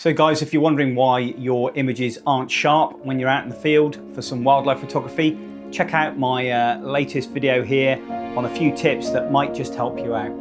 So guys, if you're wondering why your images aren't sharp when you're out in the field for some wildlife photography, check out my latest video here on a few tips that might just help you out.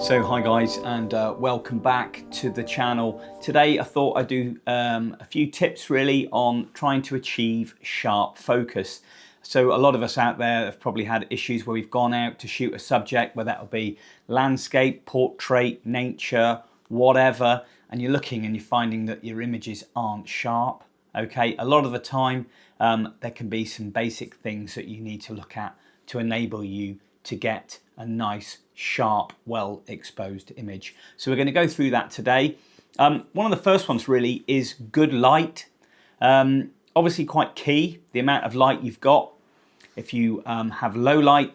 So hi guys, and welcome back to the channel. Today I thought I'd do a few tips really on trying to achieve sharp focus. So a lot of us out there have probably had issues where we've gone out to shoot a subject, whether that'll be landscape, portrait, nature, whatever, and you're looking and you're finding that your images aren't sharp. Okay, a lot of the time there can be some basic things that you need to look at to enable you to get a nice, sharp, well exposed image. So we're going to go through that today. One of the first ones really is good light. Obviously quite key, the amount of light you've got. If you have low light,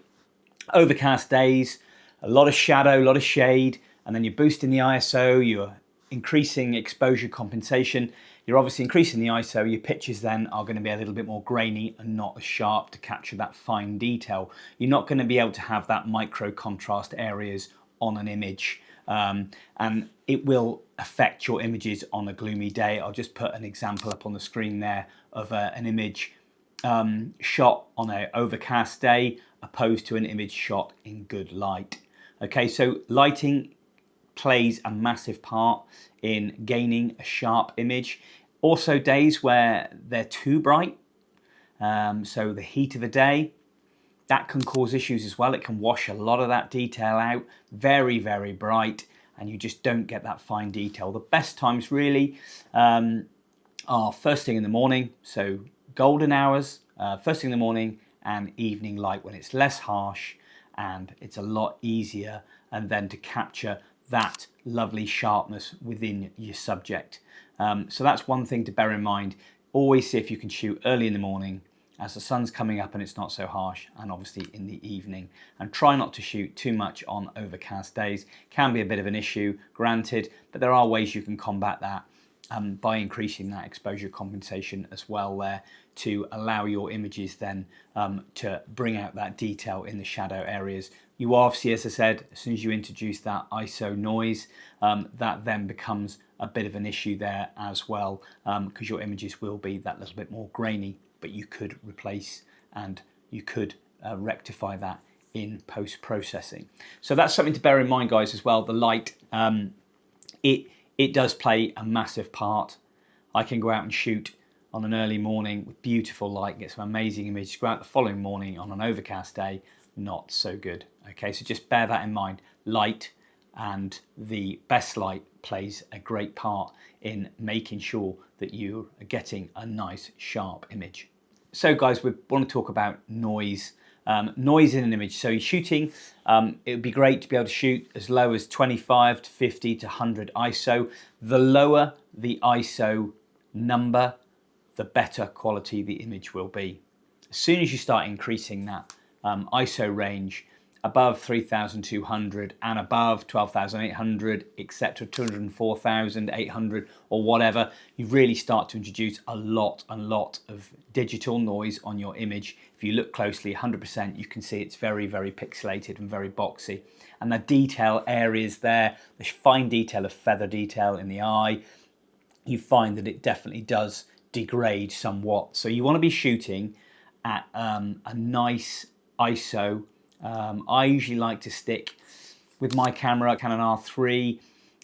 overcast days, a lot of shadow, a lot of shade, and then you're boosting the ISO, you're increasing exposure compensation, you're obviously increasing the ISO, your pictures then are going to be a little bit more grainy and not as sharp to capture that fine detail. You're not going to be able to have that micro contrast areas on an image, and it will affect your images on a gloomy day. I'll just put an example up on the screen there of an image shot on an overcast day opposed to an image shot in good light. Okay, so lighting plays a massive part in gaining a sharp image. Also days where they're too bright, so the heat of the day, that can cause issues as well. It can wash a lot of that detail out, very, very bright, and you just don't get that fine detail. The best times really are first thing in the morning, so golden hours, first thing in the morning, and evening light when it's less harsh and it's a lot easier, and then to capture that lovely sharpness within your subject. So that's one thing to bear in mind. Always see if you can shoot early in the morning as the sun's coming up and it's not so harsh, and obviously in the evening. And try not to shoot too much on overcast days. Can be a bit of an issue, granted, but there are ways you can combat that by increasing that exposure compensation as well there, to allow your images then to bring out that detail in the shadow areas. You obviously, as I said, as soon as you introduce that ISO noise, that then becomes a bit of an issue there as well, because your images will be that little bit more grainy, but you could replace and you could rectify that in post-processing. So that's something to bear in mind, guys, as well. The light, it does play a massive part. I can go out and shoot on an early morning with beautiful light, get some amazing images, go out the following morning on an overcast day, not so good. Okay, so just bear that in mind. Light and the best light plays a great part in making sure that you are getting a nice sharp image. So guys, we want to talk about noise. Noise in an image. So you're shooting, it would be great to be able to shoot as low as 25 to 50 to 100 ISO. The lower the ISO number, the better quality the image will be. As soon as you start increasing that ISO range above 3,200 and above 12,800, etc., 204,800 or whatever, you really start to introduce a lot of digital noise on your image. If you look closely, 100%, you can see it's very, very pixelated and very boxy. And the detail areas there, the fine detail of feather detail in the eye, you find that it definitely does degrade somewhat. So you want to be shooting at a nice ISO. I usually like to stick with my camera, Canon R3.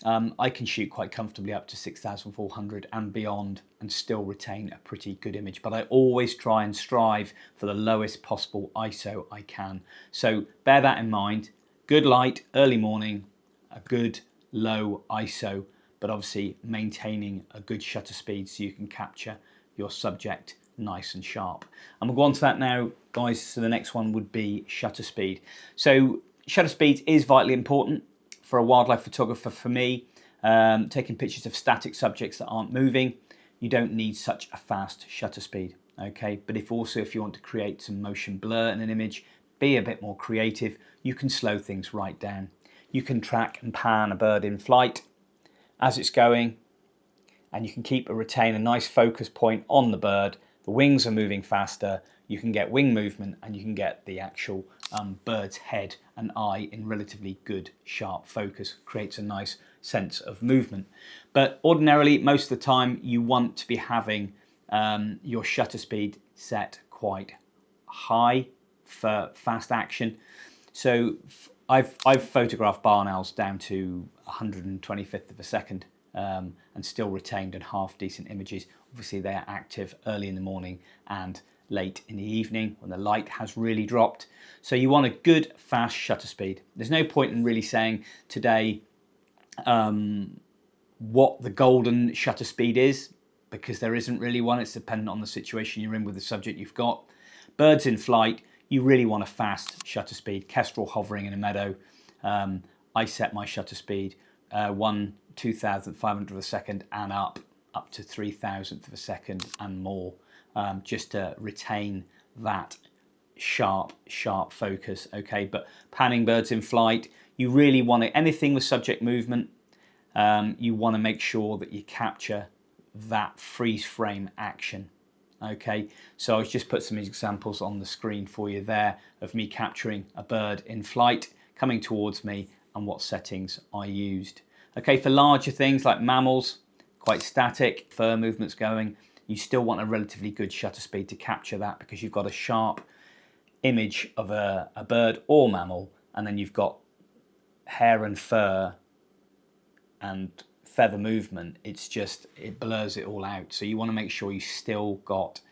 I can shoot quite comfortably up to 6,400 and beyond and still retain a pretty good image, but I always try and strive for the lowest possible ISO I can. So bear that in mind. Good light, early morning, a good low ISO, but obviously maintaining a good shutter speed so you can capture your subject nice and sharp. And we'll go on to that now, guys. So the next one would be shutter speed. So shutter speed is vitally important for a wildlife photographer. For me, taking pictures of static subjects that aren't moving, you don't need such a fast shutter speed, okay? But if you want to create some motion blur in an image, be a bit more creative, you can slow things right down. You can track and pan a bird in flight as it's going, and you can retain a nice focus point on the bird. The wings are moving faster, you can get wing movement, and you can get the actual bird's head and eye in relatively good sharp focus. Creates a nice sense of movement. But ordinarily, most of the time, you want to be having your shutter speed set quite high for fast action. So I've photographed barn owls down to 125th of a second and still retained in half decent images. Obviously they're active early in the morning and late in the evening when the light has really dropped. So you want a good fast shutter speed. There's no point in really saying today what the golden shutter speed is, because there isn't really one. It's dependent on the situation you're in with the subject you've got. Birds in flight, you really want a fast shutter speed. Kestrel hovering in a meadow, I set my shutter speed 1/2500th of a second and up to 3000th of a second and more, just to retain that sharp focus, okay? But panning birds in flight, you really want to, anything with subject movement, you want to make sure that you capture that freeze frame action. Okay, so I've just put some examples on the screen for you there of me capturing a bird in flight coming towards me and what settings I used. Okay, for larger things like mammals, quite static, fur movements going, you still want a relatively good shutter speed to capture that, because you've got a sharp image of a bird or mammal, and then you've got hair and fur and feather movement. It's just, it blurs it all out. So you want to make sure you still got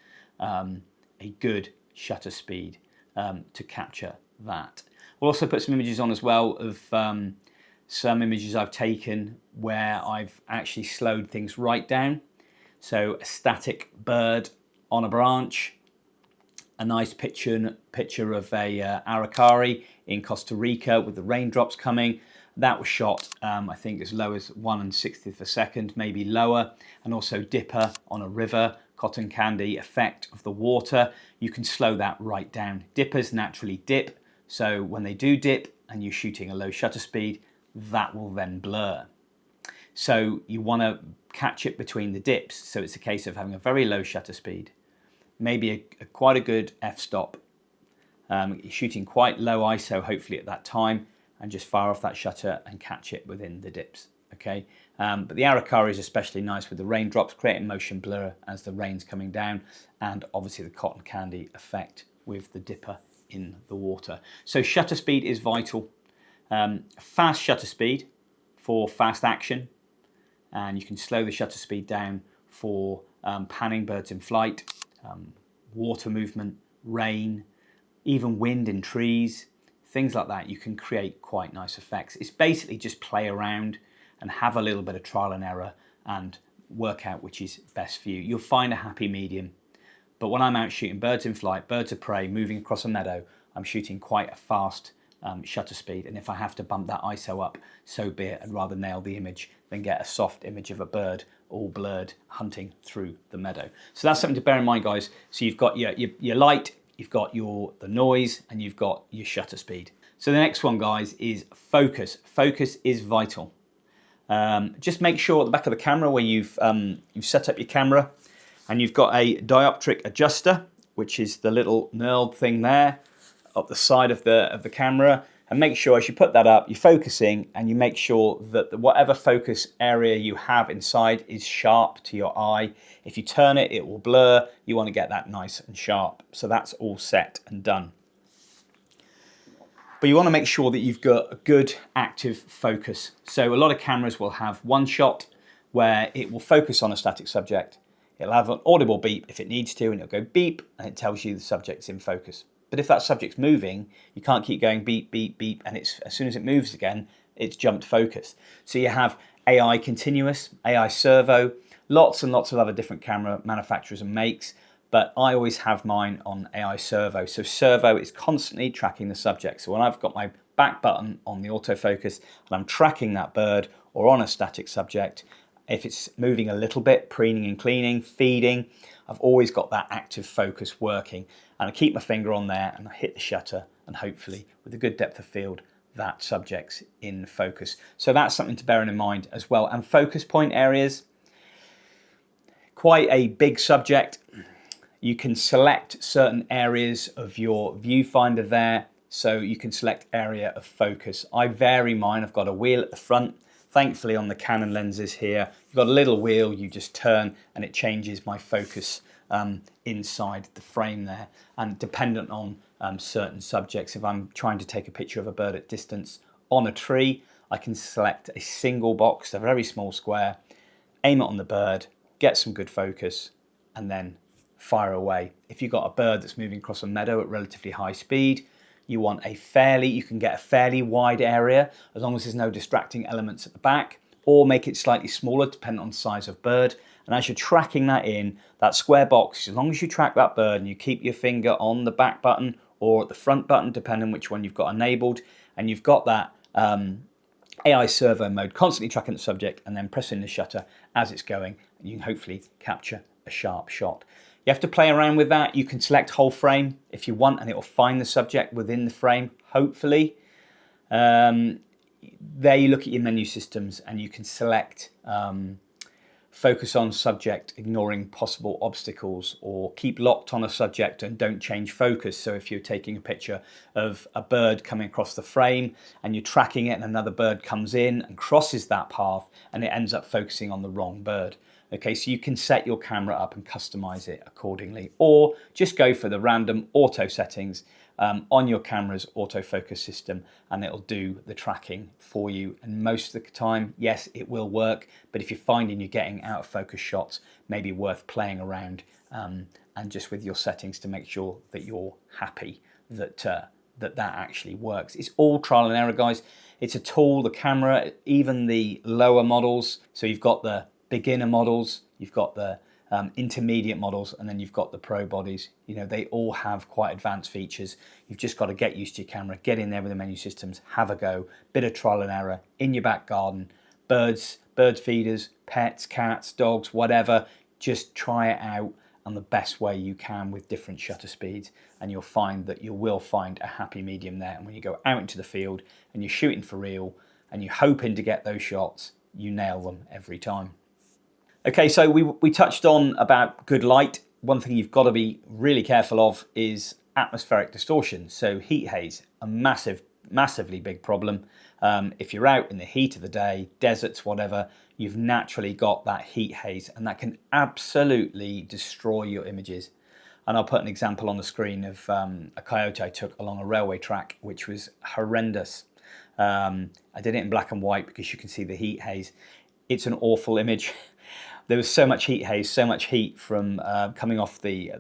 a good shutter speed to capture that. We'll also put some images on as well of some images I've taken where I've actually slowed things right down. So a static bird on a branch, a nice picture of a aracari in Costa Rica with the raindrops coming. That was shot, I think, as low as 1/60th of a second, maybe lower. And also dipper on a river, cotton candy effect of the water. You can slow that right down. Dippers naturally dip, so when they do dip and you're shooting a low shutter speed, that will then blur. So you want to catch it between the dips. So it's a case of having a very low shutter speed, maybe quite a good f-stop. You're shooting quite low ISO, hopefully at that time, and just fire off that shutter and catch it within the dips, okay? But the aracari is especially nice with the raindrops, creating motion blur as the rain's coming down, and obviously the cotton candy effect with the dipper in the water. So shutter speed is vital. Fast shutter speed for fast action, and you can slow the shutter speed down for panning birds in flight, water movement, rain, even wind in trees, things like that. You can create quite nice effects. It's basically just play around and have a little bit of trial and error and work out which is best for you. You'll find a happy medium. But when I'm out shooting birds in flight, birds of prey, moving across a meadow, I'm shooting quite a fast shutter speed. And if I have to bump that ISO up, so be it. I'd rather nail the image than get a soft image of a bird all blurred hunting through the meadow. So that's something to bear in mind, guys. So you've got your light, you've got the noise, and you've got your shutter speed. So the next one, guys, is focus. Focus is vital. Just make sure at the back of the camera where you've set up your camera, and you've got a dioptric adjuster, which is the little knurled thing there up the side of the camera. And make sure as you put that up, you're focusing, and you make sure that whatever focus area you have inside is sharp to your eye. If you turn it, it will blur. You want to get that nice and sharp. So that's all set and done. But you want to make sure that you've got a good active focus. So a lot of cameras will have one shot where it will focus on a static subject. It'll have an audible beep if it needs to, and it'll go beep, and it tells you the subject's in focus. But if that subject's moving, you can't keep going beep, beep, beep, and as soon as it moves again, it's jumped focus. So you have AI continuous, AI servo, lots and lots of other different camera manufacturers and makes, but I always have mine on AI servo. So servo is constantly tracking the subject. So when I've got my back button on the autofocus and I'm tracking that bird or on a static subject, if it's moving a little bit, preening and cleaning, feeding, I've always got that active focus working. And I keep my finger on there and I hit the shutter, and hopefully with a good depth of field, that subject's in focus. So that's something to bear in mind as well. And focus point areas, quite a big subject. You can select certain areas of your viewfinder there. So you can select area of focus. I vary mine. I've got a wheel at the front. Thankfully on the Canon lenses here, you've got a little wheel, you just turn and it changes my focus inside the frame there. And dependent on certain subjects, if I'm trying to take a picture of a bird at distance on a tree, I can select a single box, a very small square, aim it on the bird, get some good focus, and then fire away. If you've got a bird that's moving across a meadow at relatively high speed, you can get a fairly wide area as long as there's no distracting elements at the back, or make it slightly smaller depending on the size of bird. And as you're tracking that in, that square box, as long as you track that bird and you keep your finger on the back button or at the front button, depending on which one you've got enabled, and you've got that AI servo mode, constantly tracking the subject and then pressing the shutter as it's going, and you can hopefully capture a sharp shot. You have to play around with that. You can select whole frame if you want, and it will find the subject within the frame, hopefully. There you look at your menu systems and you can select focus on subject, ignoring possible obstacles, or keep locked on a subject and don't change focus. So if you're taking a picture of a bird coming across the frame and you're tracking it and another bird comes in and crosses that path and it ends up focusing on the wrong bird. Okay, so you can set your camera up and customize it accordingly, or just go for the random auto settings on your camera's autofocus system and it'll do the tracking for you. And most of the time, yes, it will work, but if you're finding you're getting out of focus shots, maybe worth playing around and just with your settings to make sure that you're happy that that actually works. It's all trial and error, guys. It's a tool, the camera, even the lower models. So you've got the beginner models, you've got the intermediate models, and then you've got the pro bodies. You know, they all have quite advanced features. You've just got to get used to your camera, get in there with the menu systems, have a go, bit of trial and error in your back garden, bird feeders, pets, cats, dogs, whatever. Just try it out on the best way you can with different shutter speeds, and you'll find that you will find a happy medium there. And when you go out into the field and you're shooting for real and you're hoping to get those shots, you nail them every time. Okay, so we touched on about good light. One thing you've got to be really careful of is atmospheric distortion. So heat haze, a massively big problem. If you're out in the heat of the day, deserts, whatever, you've naturally got that heat haze, and that can absolutely destroy your images. And I'll put an example on the screen of a coyote I took along a railway track, which was horrendous. I did it in black and white because you can see the heat haze. It's an awful image. There was so much heat haze, so much heat from coming off the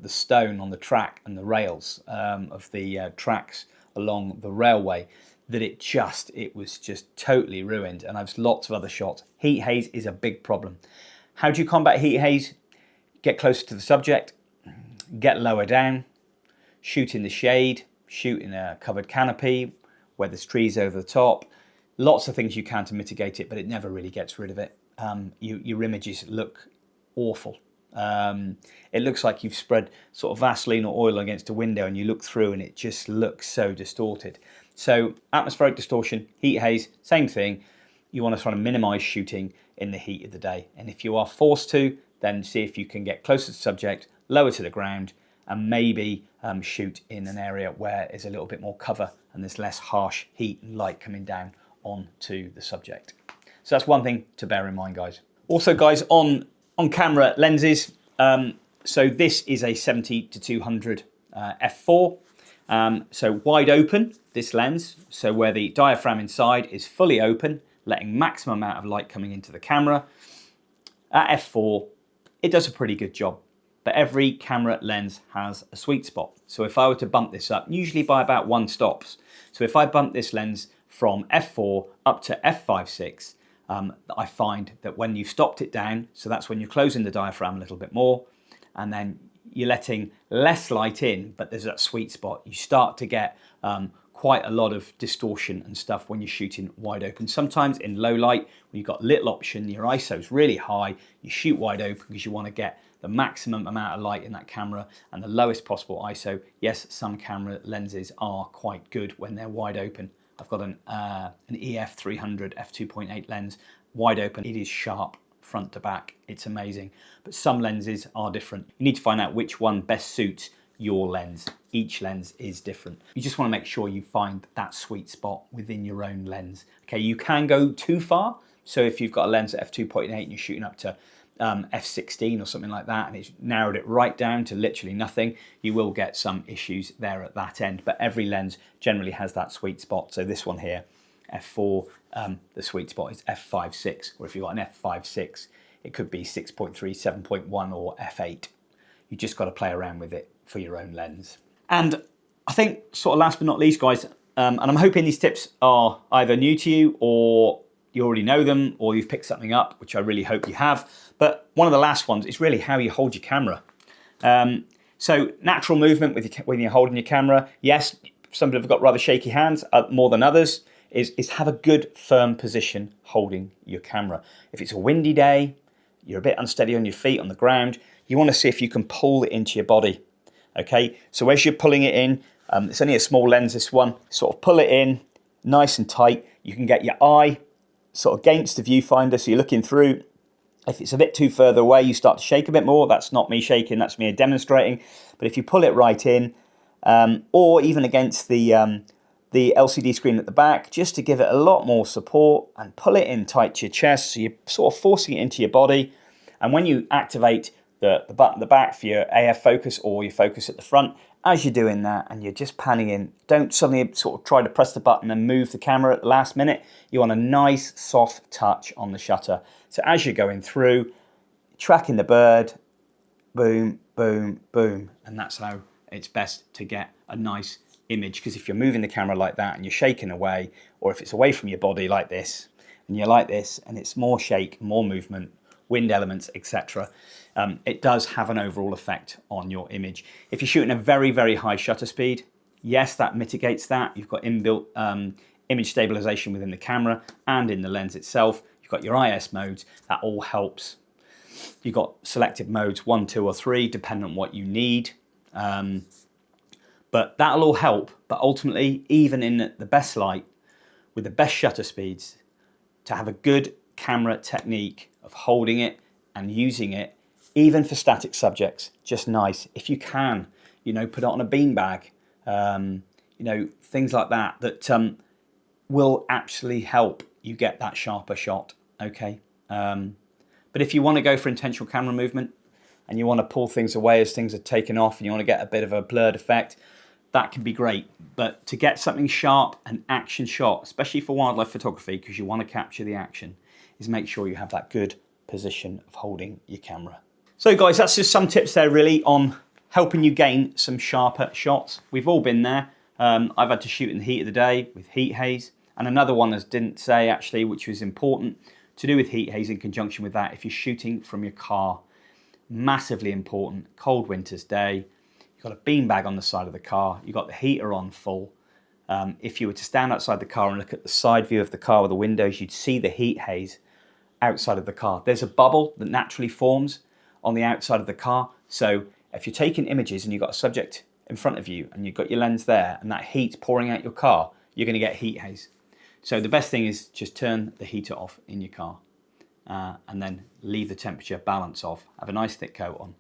stone on the track and the rails of the tracks along the railway, that it was just totally ruined. And I've lots of other shots. Heat haze is a big problem. How do you combat heat haze? Get closer to the subject, get lower down, shoot in the shade, shoot in a covered canopy where there's trees over the top. Lots of things you can to mitigate it, but it never really gets rid of it. Your images look awful. It looks like you've spread sort of Vaseline or oil against a window and you look through and it just looks so distorted. So atmospheric distortion, heat haze, same thing. You want to try to minimize shooting in the heat of the day. And if you are forced to, then see if you can get closer to the subject, lower to the ground, and maybe shoot in an area where there's a little bit more cover and there's less harsh heat and light coming down onto the subject. So that's one thing to bear in mind, guys. Also, guys, on camera lenses, so this is a 70-200 f4. So wide open, this lens, so where the diaphragm inside is fully open, letting maximum amount of light coming into the camera. At f4, it does a pretty good job, but every camera lens has a sweet spot. So if I were to bump this up, usually by about 1 stops. So if I bump this lens from f4 up to f5.6, I find that when you've stopped it down, so that's when you're closing the diaphragm a little bit more, and then you're letting less light in, but there's that sweet spot, you start to get quite a lot of distortion and stuff when you're shooting wide open. Sometimes in low light, when you've got little option, your ISO's really high, you shoot wide open because you want to get the maximum amount of light in that camera and the lowest possible ISO. Yes, some camera lenses are quite good when they're wide open. I've got an EF 300 f2.8 lens, wide open. It is sharp front to back. It's amazing. But some lenses are different. You need to find out which one best suits your lens. Each lens is different. You just want to make sure you find that sweet spot within your own lens. Okay, you can go too far. So if you've got a lens at f2.8 and you're shooting up to f16 or something like that, and it's narrowed it right down to literally nothing, you will get some issues there at that end. But every lens generally has that sweet spot. So this one here, f4, the sweet spot is f5.6, or if you've got an f5.6, it could be 6.3, 7.1 or f8. You just got to play around with it for your own lens. And I think sort of last but not least, guys, and I'm hoping these tips are either new to you or you already know them, or you've picked something up, which I really hope you have. But one of the last ones is really how you hold your camera. So natural movement when you're holding your camera. Yes, some people have got rather shaky hands, more than others, is have a good firm position holding your camera. If it's a windy day, you're a bit unsteady on your feet on the ground, you want to see if you can pull it into your body. Okay, so as you're pulling it in, it's only a small lens, this one, sort of pull it in nice and tight. You can get your eye sort of against the viewfinder, so you're looking through. If it's a bit too further away, you start to shake a bit more. That's not me shaking, that's me demonstrating. But if you pull it right in, or even against the LCD screen at the back, just to give it a lot more support, and pull it in tight to your chest, so you're sort of forcing it into your body. And when you activate the button at the back for your AF focus or your focus at the front, as you're doing that and you're just panning in, don't suddenly sort of try to press the button and move the camera at the last minute. You want a nice soft touch on the shutter. So as you're going through, tracking the bird, boom, boom, boom. And that's how it's best to get a nice image, because if you're moving the camera like that and you're shaking away, or if it's away from your body like this, and you're like this, and it's more shake, more movement, wind elements, etc., it does have an overall effect on your image. If you're shooting a very, very high shutter speed, yes, that mitigates that. You've got inbuilt image stabilization within the camera and in the lens itself. You've got your IS modes, that all helps. You've got selective modes 1, 2 or 3, depending on what you need. But that'll all help. But ultimately, even in the best light, with the best shutter speeds, to have a good camera technique of holding it and using it, even for static subjects, just nice. If you can, put it on a beanbag, things like that, that will actually help you get that sharper shot, okay? But if you want to go for intentional camera movement and you want to pull things away as things are taken off and you want to get a bit of a blurred effect, that can be great. But to get something sharp and action shot, especially for wildlife photography, because you want to capture the action, is make sure you have that good position of holding your camera. So guys, that's just some tips there really on helping you gain some sharper shots. We've all been there. I've had to shoot in the heat of the day with heat haze. And another one I didn't say actually, which was important to do with heat haze in conjunction with that, if you're shooting from your car, massively important, cold winter's day, you've got a beanbag on the side of the car, you've got the heater on full. If you were to stand outside the car and look at the side view of the car with the windows, you'd see the heat haze outside of the car. There's a bubble that naturally forms on the outside of the car. So if you're taking images and you've got a subject in front of you and you've got your lens there and that heat's pouring out your car, you're going to get heat haze. So the best thing is just turn the heater off in your car and then leave the temperature balance off, have a nice thick coat on,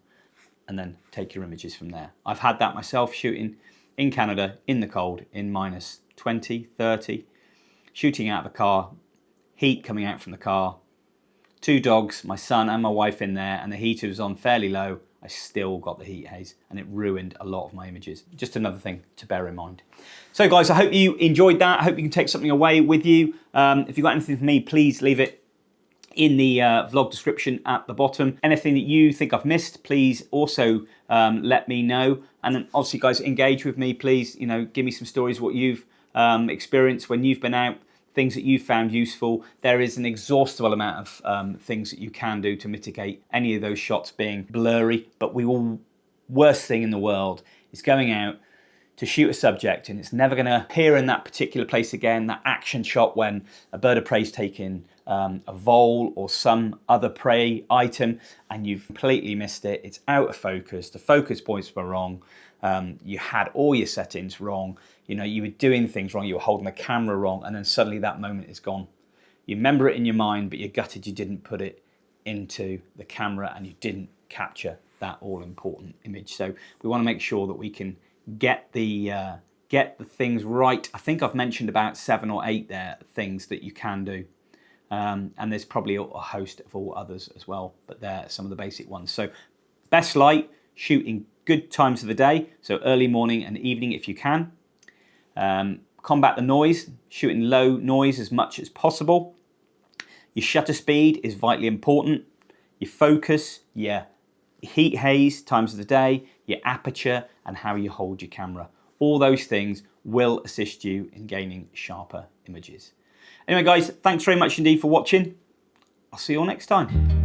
and then take your images from there. I've had that myself shooting in Canada in the cold in minus 20, 30, shooting out of the car, heat coming out from the car, 2 dogs, my son and my wife in there, and the heater was on fairly low. I still got the heat haze and it ruined a lot of my images. Just another thing to bear in mind. So guys, I hope you enjoyed that. I hope you can take something away with you. If you've got anything for me, please leave it in the vlog description at the bottom. Anything that you think I've missed, please also let me know. And then obviously guys, engage with me, please. Give me some stories, what you've experienced when you've been out things that you found useful. There is an exhaustible amount of things that you can do to mitigate any of those shots being blurry, but worst thing in the world is going out to shoot a subject and it's never going to appear in that particular place again, that action shot when a bird of prey's taking a vole or some other prey item and you've completely missed it. It's out of focus, the focus points were wrong, you had all your settings wrong, you know, you were doing things wrong, you were holding the camera wrong, and then suddenly that moment is gone. You remember it in your mind, but you're gutted you didn't put it into the camera and you didn't capture that all-important image. So we want to make sure that we can get the things right. I think I've mentioned about 7 or 8 there things that you can do, and there's probably a host of all others as well, but they're some of the basic ones. So best light, shoot in good times of the day, so early morning and evening if you can. Combat the noise, shoot in low noise as much as possible. Your shutter speed is vitally important. Your focus, your heat haze, times of the day, your aperture, and how you hold your camera. All those things will assist you in gaining sharper images. Anyway guys, thanks very much indeed for watching. I'll see you all next time.